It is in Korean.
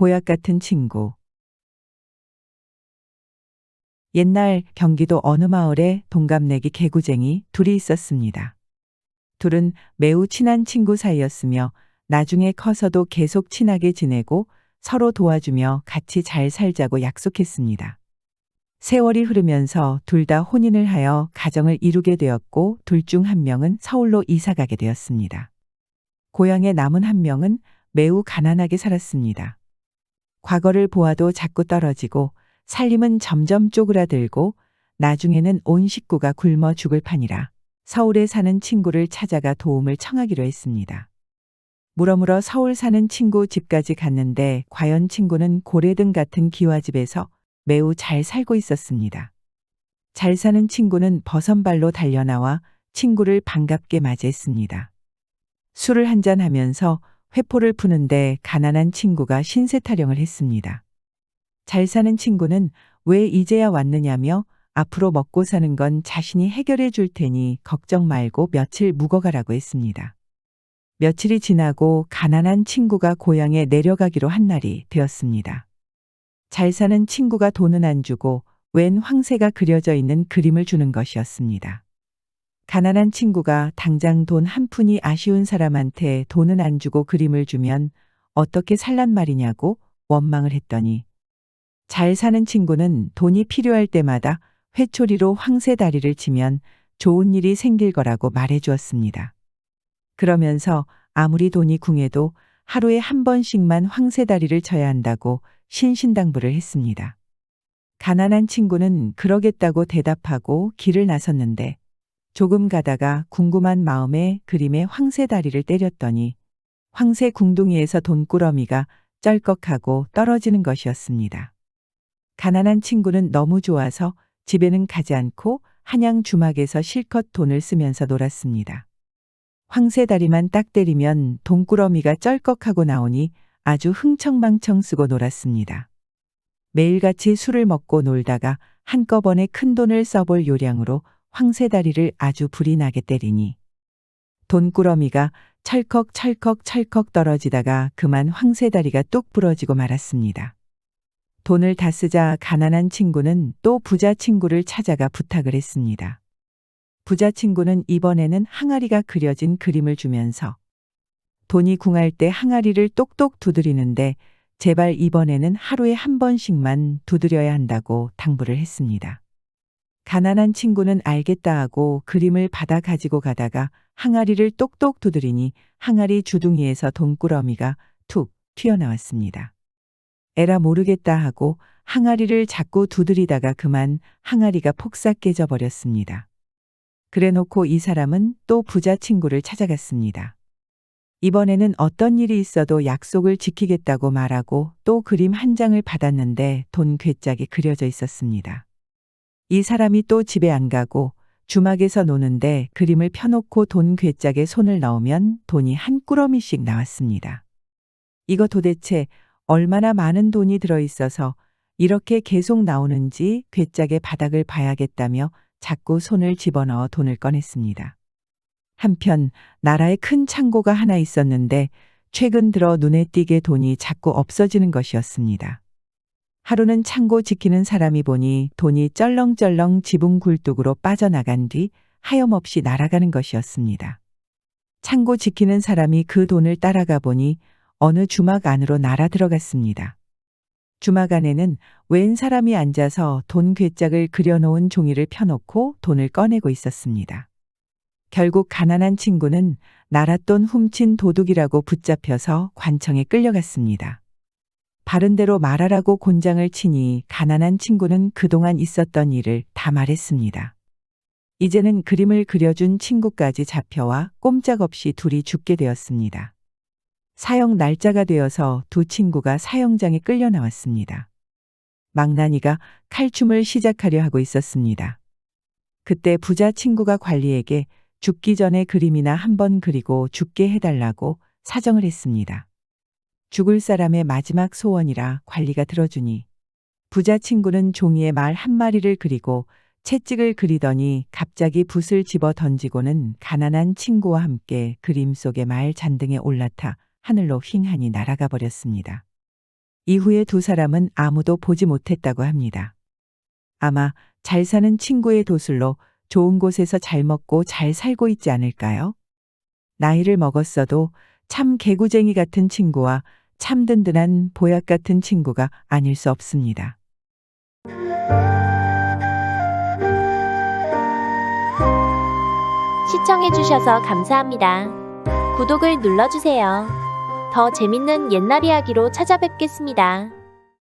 보약 같은 친구. 옛날 경기도 어느 마을에 동갑내기 개구쟁이 둘이 있었습니다. 둘은 매우 친한 친구 사이였으며 나중에 커서도 계속 친하게 지내고 서로 도와주며 같이 잘 살자고 약속했습니다. 세월이 흐르면서 둘 다 혼인을 하여 가정을 이루게 되었고 둘 중 한 명은 서울로 이사 가게 되었습니다. 고향에 남은 한 명은 매우 가난하게 살았습니다. 과거를 보아도 자꾸 떨어지고 살림은 점점 쪼그라들고 나중에는 온 식구가 굶어 죽을 판이라 서울에 사는 친구를 찾아가 도움을 청하기로 했습니다. 물어물어 서울 사는 친구 집까지 갔는데 과연 친구는 고래등 같은 기와집에서 매우 잘 살고 있었습니다. 잘 사는 친구는 버선발로 달려나와 친구를 반갑게 맞이했습니다. 술을 한잔하면서 회포를 푸는데 가난한 친구가 신세 타령을 했습니다. 잘 사는 친구는 왜 이제야 왔느냐며 앞으로 먹고 사는 건 자신이 해결해 줄 테니 걱정 말고 며칠 묵어가라고 했습니다. 며칠이 지나고 가난한 친구가 고향에 내려가기로 한 날이 되었습니다. 잘 사는 친구가 돈은 안 주고 웬 황새가 그려져 있는 그림을 주는 것이었습니다. 가난한 친구가 당장 돈 한 푼이 아쉬운 사람한테 돈은 안 주고 그림을 주면 어떻게 살란 말이냐고 원망을 했더니 잘 사는 친구는 돈이 필요할 때마다 회초리로 황새 다리를 치면 좋은 일이 생길 거라고 말해 주었습니다. 그러면서 아무리 돈이 궁해도 하루에 한 번씩만 황새 다리를 쳐야 한다고 신신당부를 했습니다. 가난한 친구는 그러겠다고 대답하고 길을 나섰는데 조금 가다가 궁금한 마음에 그림에 황새 다리를 때렸더니 황새 궁둥이에서 돈꾸러미가 쩔꺽하고 떨어지는 것이었습니다. 가난한 친구는 너무 좋아서 집에는 가지 않고 한양 주막에서 실컷 돈을 쓰면서 놀았습니다. 황새 다리만 딱 때리면 돈꾸러미가 쩔꺽하고 나오니 아주 흥청망청 쓰고 놀았습니다. 매일같이 술을 먹고 놀다가 한꺼번에 큰 돈을 써볼 요량으로 황새 다리를 아주 불이 나게 때리니 돈꾸러미가 철컥 떨어지다가 그만 황새 다리가 뚝 부러지고 말았습니다. 돈을 다 쓰자 가난한 친구는 또 부자 친구를 찾아가 부탁을 했습니다. 부자 친구는 이번에는 항아리가 그려진 그림을 주면서 돈이 궁할 때 항아리를 똑똑 두드리는데 제발 이번에는 하루에 한 번씩만 두드려야 한다고 당부를 했습니다. 가난한 친구는 알겠다 하고 그림을 받아 가지고 가다가 항아리를 똑똑 두드리니 항아리 주둥이에서 돈꾸러미가 툭 튀어나왔습니다. 에라 모르겠다 하고 항아리를 자꾸 두드리다가 그만 항아리가 폭삭 깨져버렸습니다. 그래놓고 이 사람은 또 부자 친구를 찾아갔습니다. 이번에는 어떤 일이 있어도 약속을 지키겠다고 말하고 또 그림 한 장을 받았는데 돈 괴짝이 그려져 있었습니다. 이 사람이 또 집에 안 가고 주막에서 노는데 그림을 펴놓고 돈 괴짝에 손을 넣으면 돈이 한 꾸러미씩 나왔습니다. 이거 도대체 얼마나 많은 돈이 들어있어서 이렇게 계속 나오는지 괴짝의 바닥을 봐야겠다며 자꾸 손을 집어넣어 돈을 꺼냈습니다. 한편 나라에 큰 창고가 하나 있었는데 최근 들어 눈에 띄게 돈이 자꾸 없어지는 것이었습니다. 하루는 창고 지키는 사람이 보니 돈이 쩔렁쩔렁 지붕 굴뚝으로 빠져나간 뒤 하염없이 날아가는 것이었습니다. 창고 지키는 사람이 그 돈을 따라가 보니 어느 주막 안으로 날아 들어갔습니다. 주막 안에는 웬 사람이 앉아서 돈 괴짝을 그려놓은 종이를 펴놓고 돈을 꺼내고 있었습니다. 결국 가난한 친구는 날았돈 훔친 도둑이라고 붙잡혀서 관청에 끌려갔습니다. 바른 대로 말하라고 곤장을 치니 가난한 친구는 그동안 있었던 일을 다 말했습니다. 이제는 그림을 그려준 친구까지 잡혀와 꼼짝없이 둘이 죽게 되었습니다. 사형 날짜가 되어서 두 친구가 사형장에 끌려 나왔습니다. 망나니가 칼춤을 시작하려 하고 있었습니다. 그때 부자 친구가 관리에게 죽기 전에 그림이나 한번 그리고 죽게 해달라고 사정을 했습니다. 죽을 사람의 마지막 소원이라 관리가 들어주니 부자 친구는 종이에 말 한 마리를 그리고 채찍을 그리더니 갑자기 붓을 집어 던지고는 가난한 친구와 함께 그림 속의 말 잔등에 올라타 하늘로 휑하니 날아가 버렸습니다. 이후에 두 사람은 아무도 보지 못했다고 합니다. 아마 잘 사는 친구의 도술로 좋은 곳에서 잘 먹고 잘 살고 있지 않을까요? 나이를 먹었어도 참 개구쟁이 같은 친구와 참 든든한 보약 같은 친구가 아닐 수 없습니다. 시청해주셔서 감사합니다. 구독을 눌러주세요. 더 재밌는 옛날 이야기로 찾아뵙겠습니다.